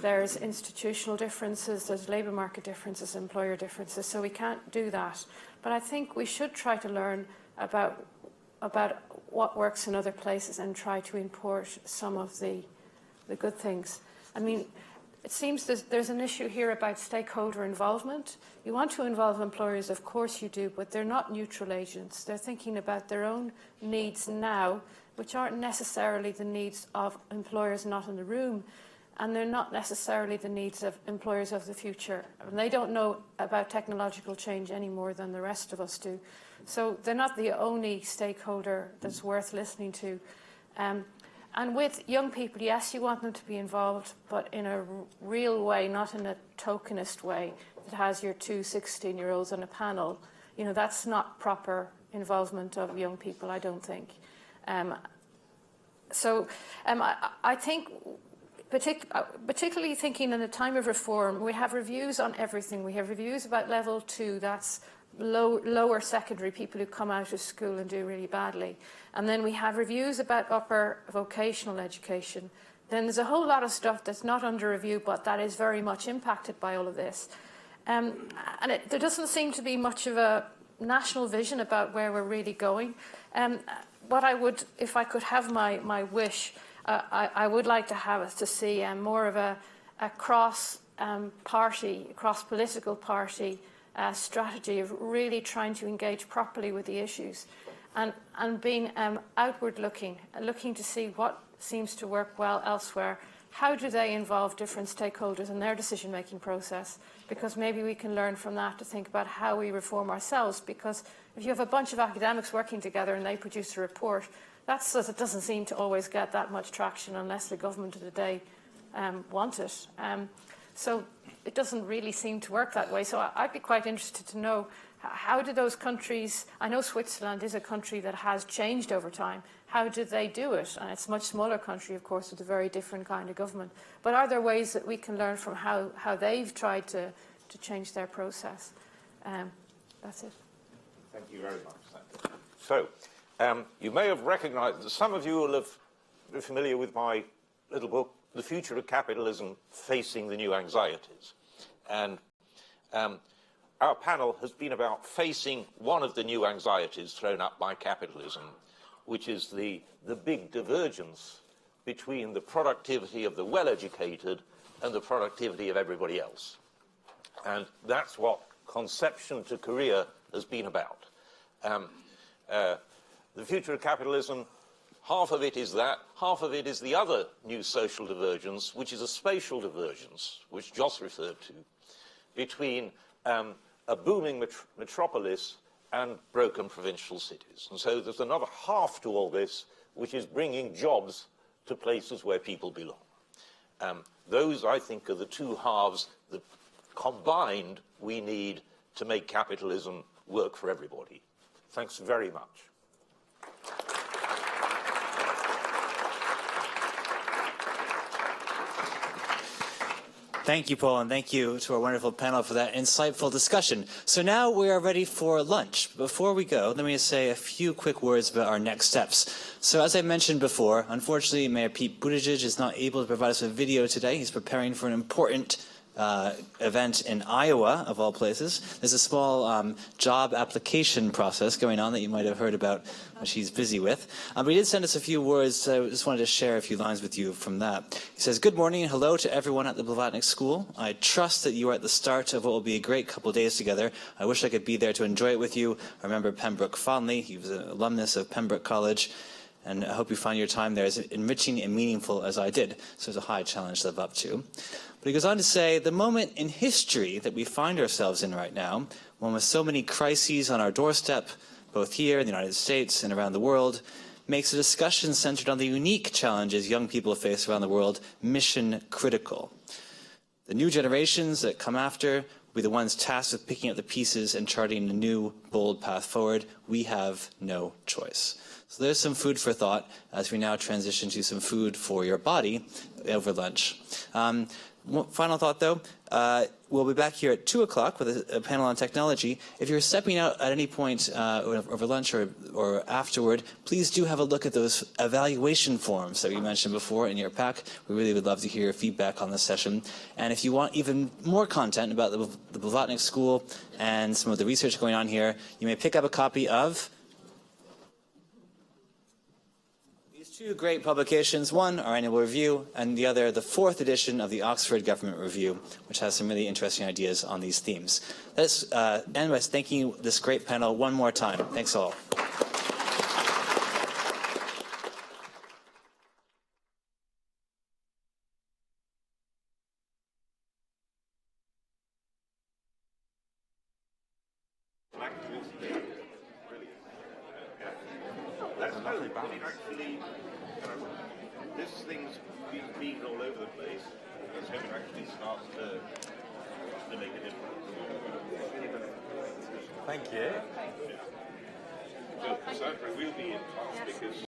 there's institutional differences, there's labour market differences, employer differences, so we can't do that. But I think we should try to learn about what works in other places and try to import some of the good things. I mean, it seems there's an issue here about stakeholder involvement. You want to involve employers, of course you do, but they're not neutral agents. They're thinking about their own needs now, which aren't necessarily the needs of employers not in the room, and they're not necessarily the needs of employers of the future. And they don't know about technological change any more than the rest of us do. So they're not the only stakeholder that's worth listening to. And with young people, yes, you want them to be involved, but in a real way, not in a tokenist way that has your two 16-year-olds on a panel. You know, that's not proper involvement of young people, I don't think. I think, particularly thinking in a time of reform, we have reviews on everything. We have reviews about level 2, that's lower secondary, people who come out of school and do really badly. And then we have reviews about upper vocational education. Then there's a whole lot of stuff that's not under review, but that is very much impacted by all of this. There doesn't seem to be much of a national vision about where we're really going. What I would, if I could have my wish, I would like to have us to see more of a cross-party, cross-political party strategy of really trying to engage properly with the issues and being outward-looking, looking to see what seems to work well elsewhere. How do they involve different stakeholders in their decision-making process? Because maybe we can learn from that to think about how we reform ourselves. Because if you have a bunch of academics working together and they produce a report, it doesn't seem to always get that much traction unless the government of the day want it. So it doesn't really seem to work that way. So I'd be quite interested to know, how do those countries, I know Switzerland is a country that has changed over time, how do they do it? And it's a much smaller country, of course, with a very different kind of government. But are there ways that we can learn from how they've tried to change their process? That's it. Thank you very much. So, you may have recognized, some of you will be familiar with my little book, The Future of Capitalism, Facing the New Anxieties. And our panel has been about facing one of the new anxieties thrown up by capitalism, which is the big divergence between the productivity of the well-educated and the productivity of everybody else. And that's what Conception to Career has been about. The future of capitalism, half of it is that, half of it is the other new social divergence, which is a spatial divergence, which Joss referred to, between a booming metropolis and broken provincial cities. And so there's another half to all this, which is bringing jobs to places where people belong. Those, I think, are the two halves, the combined we need to make capitalism work for everybody. Thanks very much. Thank you, Paul, and thank you to our wonderful panel for that insightful discussion. So now we are ready for lunch. Before we go, let me just say a few quick words about our next steps. So as I mentioned before, unfortunately, Mayor Pete Buttigieg is not able to provide us with video today. He's preparing for an important event in Iowa, of all places. There's a small job application process going on that you might have heard about, which he's busy with. But he did send us a few words, so I just wanted to share a few lines with you from that. He says, "Good morning and hello to everyone at the Blavatnik School. I trust that you are at the start of what will be a great couple of days together. I wish I could be there to enjoy it with you. I remember Pembroke fondly. He was an alumnus of Pembroke College. And I hope you find your time there as enriching and meaningful as I did." So it's a high challenge to live up to. But he goes on to say, "The moment in history that we find ourselves in right now, one with so many crises on our doorstep, both here in the United States and around the world, makes a discussion centered on the unique challenges young people face around the world mission critical. The new generations that come after will be the ones tasked with picking up the pieces and charting a new, bold path forward. We have no choice." So there's some food for thought as we now transition to some food for your body over lunch. Final thought, though, we'll be back here at 2 o'clock with a panel on technology. If you're stepping out at any point over lunch or afterward, please do have a look at those evaluation forms that we mentioned before in your pack. We really would love to hear your feedback on this session. And if you want even more content about the Blavatnik School and some of the research going on here, you may pick up a copy of two great publications, one our annual review and the other the 4th edition of the Oxford Government Review, which has some really interesting ideas on these themes. Let's end by thanking this great panel one more time. Thanks all. This thing's been all over the place. Let's hope it actually starts to make a difference. Thank you. So Sandra will be in touch because